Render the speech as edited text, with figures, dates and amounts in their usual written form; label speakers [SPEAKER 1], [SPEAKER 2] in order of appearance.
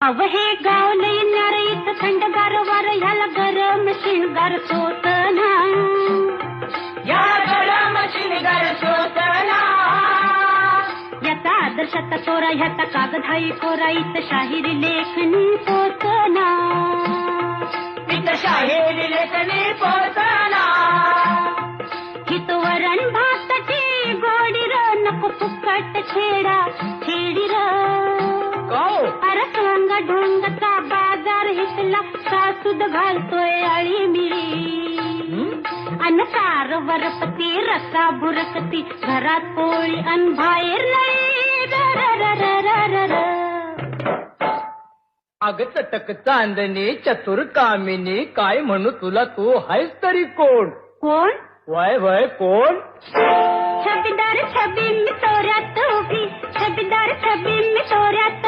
[SPEAKER 1] अव हे गाव लई नारळीत थंडगार वार ह्याला गरम शिणगार सोसना,
[SPEAKER 2] या गरम शिणगार सोसना.
[SPEAKER 1] याचा आदर्शाचा तोरा ह्याचा कागदाई कोरा इथं शाहिरी लेखनी पोचना,
[SPEAKER 2] इथं शाहिरी लेखनी पोचना.
[SPEAKER 1] हित वरण भाताची गोडी र नको फुकट छेडा छेडी र. अरे ढोंग ढोंगचा बाजार हिसला सासूद घालतोय अळी मिळी अन कार वरपती रसा भुरकती घरात पोळी अन बाहेर लई र र र र र र.
[SPEAKER 2] अग चटक चांदणी चतुर कामिनी काय म्हणू तुला तू हायस तरी कोण?
[SPEAKER 1] कोण?
[SPEAKER 2] वय वय कोण?
[SPEAKER 1] छबीदार छबी मी तोऱ्यात उभी, छबीदार छबी मी तोऱ्यात